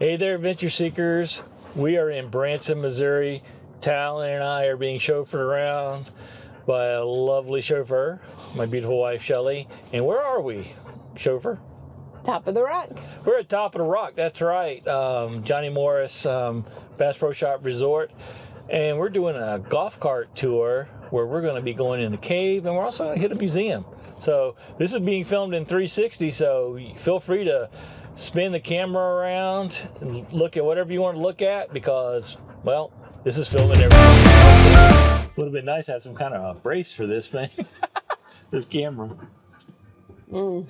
Hey there, adventure seekers. We are in Branson, Missouri. Talon and I are being chauffeured around by a lovely chauffeur, my beautiful wife, Shelly. And where are we, chauffeur? Top of the Rock. We're at Top of the Rock, that's right. Johnny Morris Bass Pro Shop Resort. And we're doing a golf cart tour where we're going to be going in the cave, and we're also going to hit a museum. So this is being filmed in 360, so feel free to spin the camera around and look at whatever you want to look at, because, well, this is filming everything. Would have been nice to have some kind of a brace for this thing, this camera. Groundhogs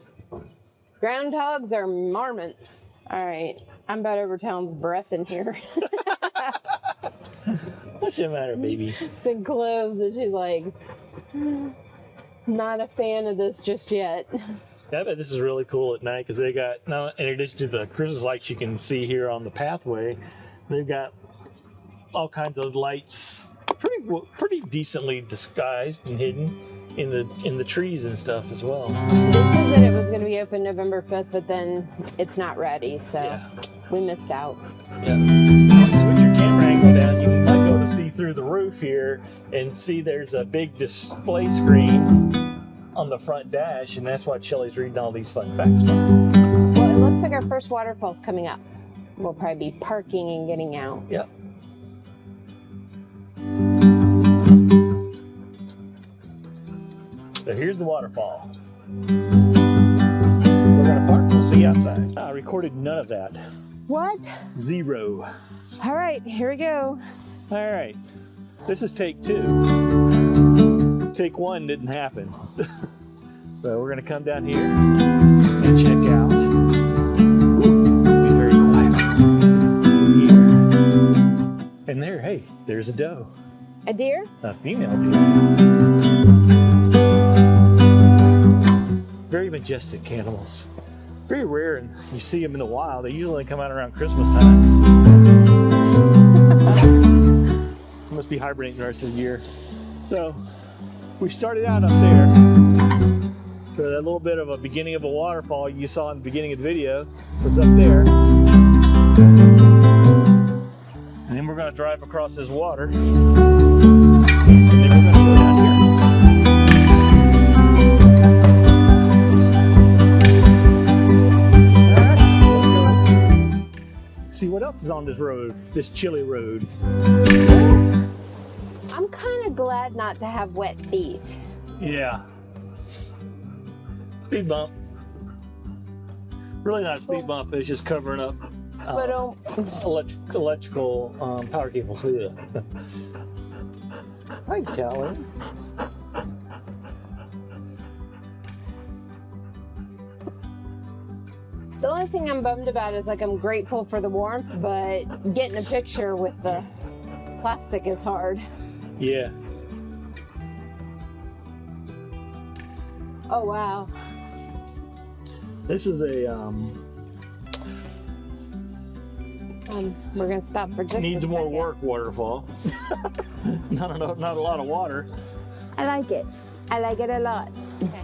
are marmots. All right, I'm about over Talon's breath in here. What's the matter, baby? The clothes that she's like, not a fan of this just yet. I bet this is really cool at night, because they got, now in addition to the Christmas lights you can see here on the pathway, they've got all kinds of lights, pretty decently disguised and hidden in the trees and stuff as well. They said that it was going to be open November 5th, but then it's not ready, so yeah, we missed out. Yeah. Switch your camera angle down, you might be able to see through the roof here and see there's a big display screen on the front dash, and that's what Shelly's reading all these fun facts from. Well, it looks like our first waterfall's coming up. We'll probably be parking and getting out. Yep. So here's the waterfall. We're gonna park, we'll see you outside. I recorded none of that. What? Zero. All right, here we go. All right, this is take 2. Take 1 didn't happen. So we're gonna come down here and check out. Be very quiet here. And there, hey, there's a doe. A deer? A female deer. Very majestic animals. Very rare, and you see them in the wild. They usually come out around Christmas time. They must be hibernating the rest of the year. So we started out up there. So that little bit of a beginning of a waterfall you saw in the beginning of the video was up there. And then we're going to drive across this water. And then we're going to go down here. Alright, let's go. See what else is on this road, this chilly road. I'm kind of glad not to have wet feet. Yeah. Speed bump. Really not a speed bump, it's just covering up electrical power cables. Yeah. Hi, Talon. The only thing I'm bummed about is, like, I'm grateful for the warmth, but getting a picture with the plastic is hard. Yeah. Oh, wow. This is a we're gonna stop for just needs a more second. work waterfall. not a lot of water. I like it. I like it a lot. Okay.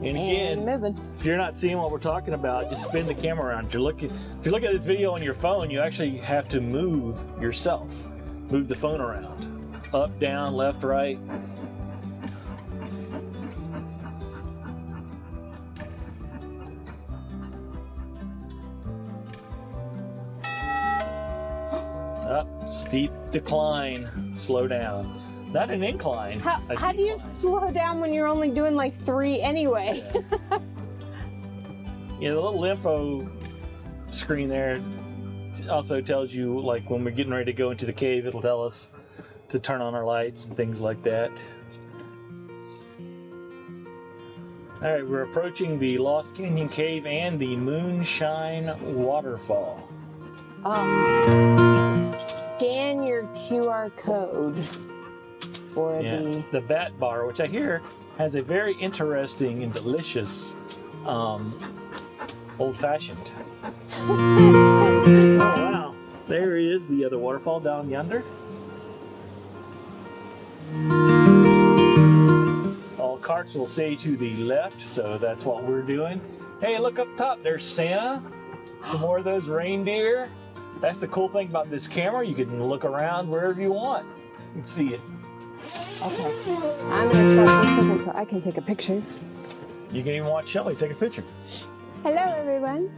And again, moving. if you're not seeing what we're talking about, just spin the camera around. If you look at this video on your phone, you actually have to move yourself. Move the phone around. Up, down, left, right. Up, steep decline, slow down. Not an incline. How do you slow down when you're only doing like 3 anyway? Yeah, the little info screen there also tells you, like, when we're getting ready to go into the cave, it'll tell us to turn on our lights and things like that. All right, we're approaching the Lost Canyon Cave and the Moonshine Waterfall. Scan your QR code for the bat bar, which I hear has a very interesting and delicious old-fashioned. Oh wow, there is the other waterfall down yonder. All carts will stay to the left, so that's what we're doing. Hey, look up top, there's Santa. Some more of those reindeer. That's the cool thing about this camera. You can look around wherever you want and see it. Okay. I'm gonna start looking so I can take a picture. You can even watch Shelly take a picture. Hello, everyone.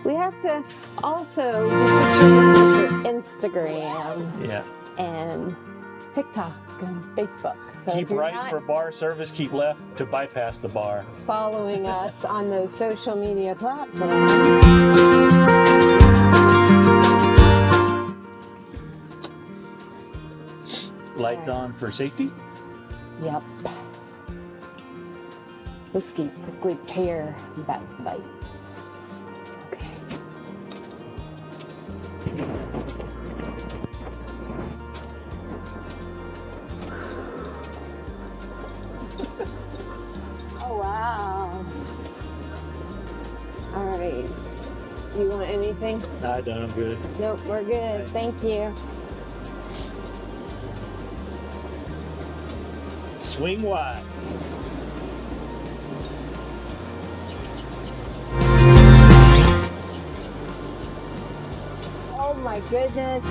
We have to also do pictures for Instagram Yeah. and TikTok and Facebook. So Keep if you're right not for bar service, keep left to bypass the bar. following us on those social media platforms. Lights on for safety. Yep. Whiskey, prickly pear, bats bite. Okay. Oh, wow. All right. Do you want anything? I don't. I'm good. Nope, we're good. Thank you. Swing wide. Oh my goodness.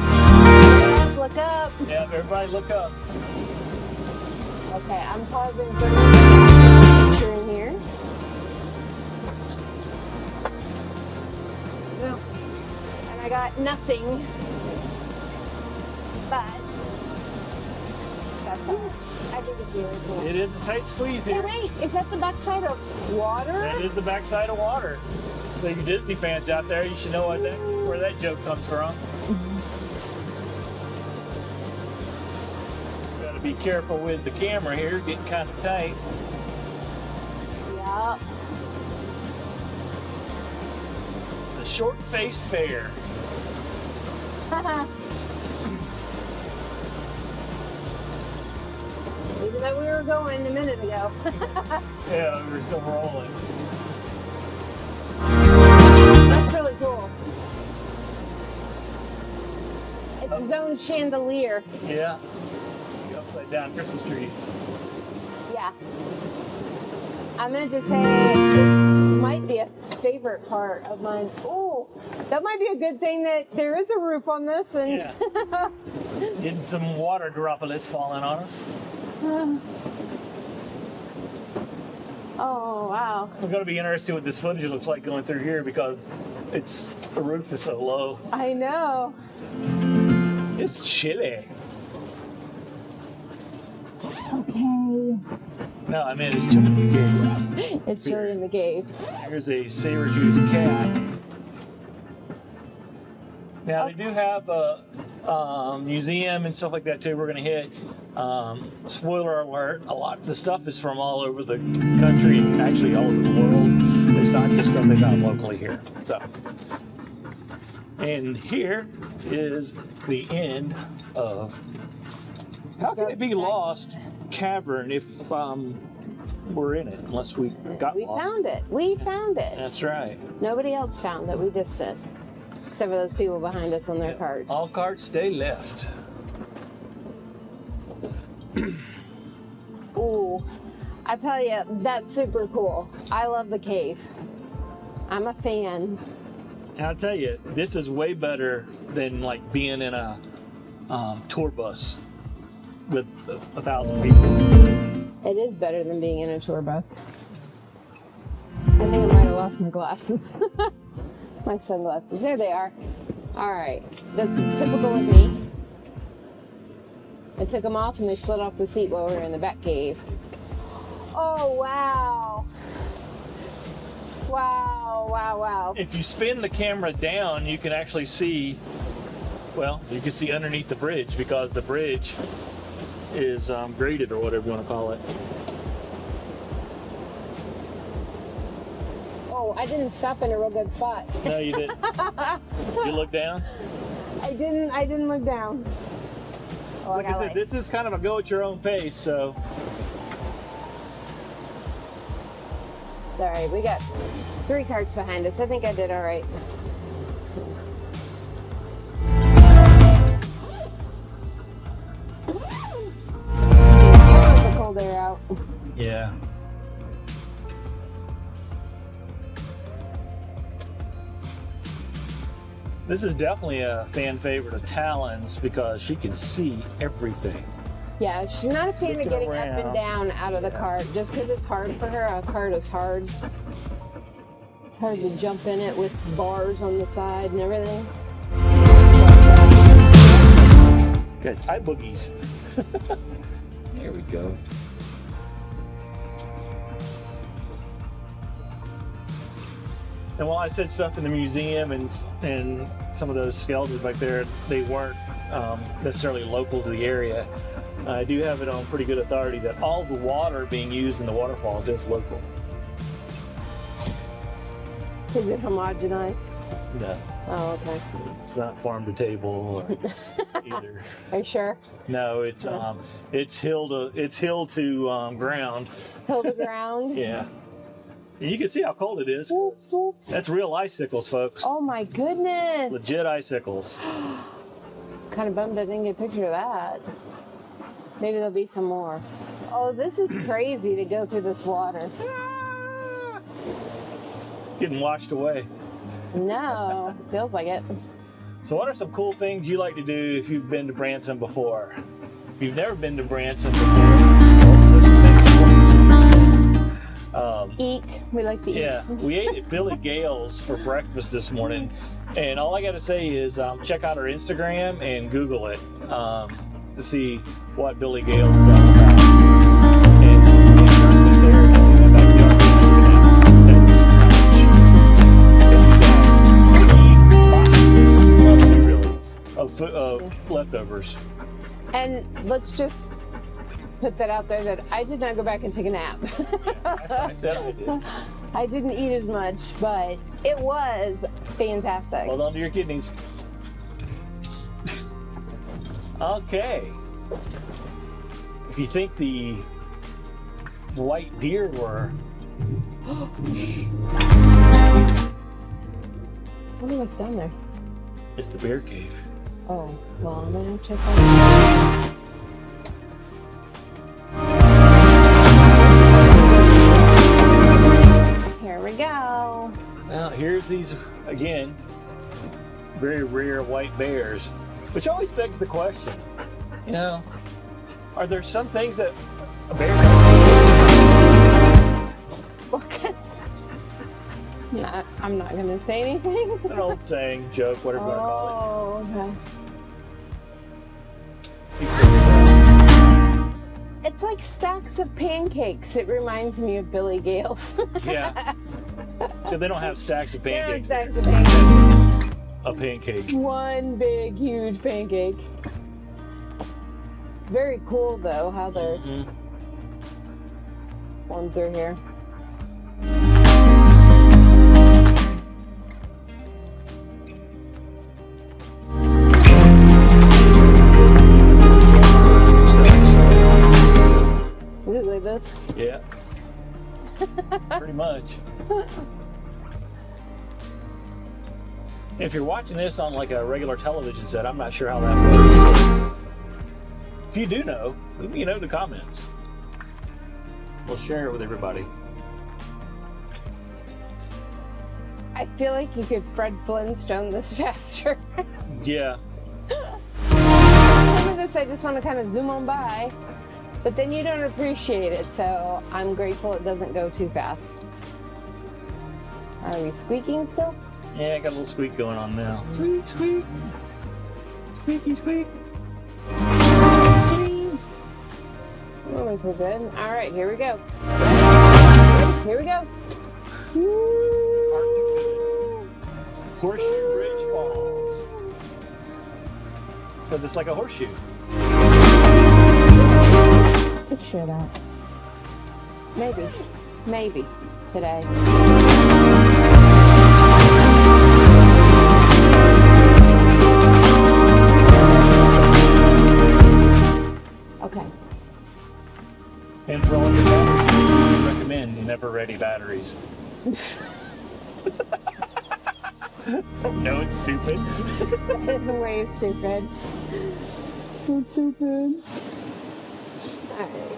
Look up. Yeah, everybody look up. Okay, I'm pausing for a picture in here. No. And I got nothing. But that's all. I think it's really cool. It is a tight squeeze Hey, here. wait, is that the backside of water? That is the backside of water. So you Disney fans out there, you should know where that joke comes from. Got to be careful with the camera here, getting kind of tight. Yep. The short-faced bear. Even though we were going a minute ago. Yeah, we're still rolling. That's really cool. It's its own chandelier. Yeah. The upside down Christmas trees. Yeah. I meant to say this might be a favorite part of mine. Oh, that might be a good thing that there is a roof on this. And Yeah. Getting some water droplets falling on us. Oh, wow. We're going to be interested what this footage looks like going through here because the roof is so low. I know. It's chilly. Okay. No, I mean it's chilly in the cave. It's chilly in the cave. Here's a Syracuse cat. Now they do have a museum and stuff like that too. We're going to hit. Spoiler alert: a lot of the stuff is from all over the country and actually all over the world. It's not just something found locally here. So, and here is the end of. How can it be lost? Cavern if we're in it, unless we got We lost. found it. We found it. That's right. Nobody else found it. We just did. Except for those people behind us on their carts. All carts stay left. Ooh, I tell you, that's super cool. I love the cave. I'm a fan. And I'll tell you, this is way better than like being in a tour bus with 1,000 people. It is better than being in a tour bus. I think I might have lost my glasses. My sunglasses. There they are. All right. That's typical of me. I took them off and they slid off the seat while we were in the back cave. Oh, wow. Wow, wow, wow. If you spin the camera down, you can actually see, well, you can see underneath the bridge because the bridge is graded or whatever you want to call it. Oh, I didn't stop in a real good spot. No, you didn't. You look down? I didn't look down. Oh, Like I said, this is kind of a go at your own pace, so. Sorry, we got 3 carts behind us. I think I did all right. That was the cold air out. This is definitely a fan favorite of Talon's because she can see everything. Yeah, she's not a fan of getting up and down out of the cart just because it's hard for her. A cart is hard. It's hard to jump in it with bars on the side and everything. Good. Hi, boogies. There we go. And while I said stuff in the museum and some of those skeletons back there, they weren't necessarily local to the area. I do have it on pretty good authority that all the water being used in the waterfalls is local. Is it homogenized? No. Oh, okay. It's not farm to table or either. Are you sure? No, it's hill to ground. Hill to ground? Yeah. And you can see how cold it is. That's real icicles, folks. Oh my goodness. Legit icicles. Kind of bummed I didn't get a picture of that. Maybe there'll be some more. Oh, this is crazy to go through this water. Getting washed away. No, feels like it. So what are some cool things you like to do if you've been to Branson before? If you've never been to Branson before, eat. We like to eat. Yeah, we ate at Billy Gale's for breakfast this morning. And all I got to say is check out our Instagram and Google it to see what Billy Gale's is all about. And there in the backyard, that's 3 boxes of leftovers. And let's just put that out there that I did not go back and take a nap. Yeah, I said I did. I didn't eat as much, but it was fantastic. Hold on to your kidneys. Okay. If you think the white deer were... What was down there? It's the bear cave. Oh, well, I'm gonna check that out. Here we go. Now, here's these, again, very rare white bears, which always begs the question, you know, are there some things that a bear No, I'm not going to say anything. An old saying, joke, whatever you want to call it. Oh, okay. It's like stacks of pancakes. It reminds me of Billy Gale's. Yeah. So they don't have stacks of pancakes. Stacks of pancakes. A pancake. One big, huge pancake. Very cool, though, how they're formed through here. Is it like this? Yeah. Pretty much. If you're watching this on like a regular television set, I'm not sure how that works. If you do know, let me know in the comments. We'll share it with everybody. I feel like you could Fred Flintstone this faster. Yeah. Some of this I just want to kind of zoom on by, but then you don't appreciate it, so I'm grateful it doesn't go too fast. Are we squeaking still? Yeah, I got a little squeak going on now. Squeak, squeak. Squeaky, squeak. Oh, we're good. All right, here we go. Here we go. Horseshoe Ridge Falls. Because it's like a horseshoe. Picture that. Maybe today. Okay. And for all your batteries, we recommend never-ready batteries. No, it's stupid. It's way stupid. So stupid. Alright.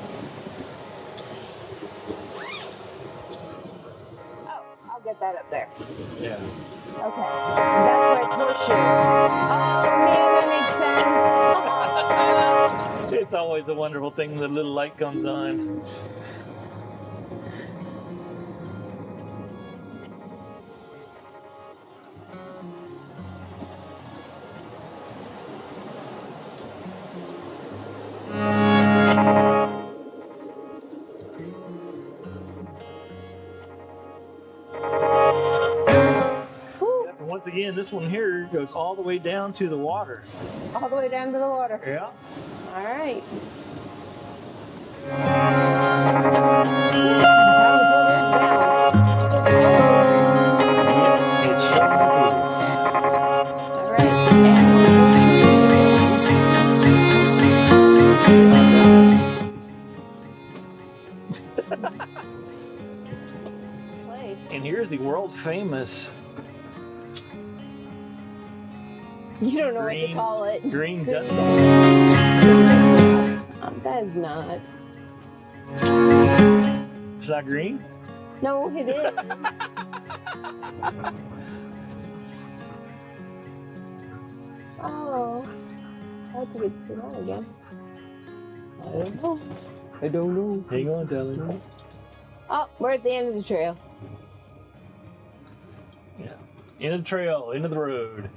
Oh, I'll get that up there. Yeah. Okay. That's why it's horseshoe. That's always a wonderful thing when the little light comes on. Once again, this one here goes all the way down to the water. All the way down to the water. Yeah. All right. It sure is. All right. Play. And here's the world famous You don't know what to call it. green dust. That is not. Is that green? No, it is. Oh, I have to get to that again. I don't know. I don't know. Hang on, Talon. Oh, we're at the end of the trail. Yeah. End of the trail, end of the road.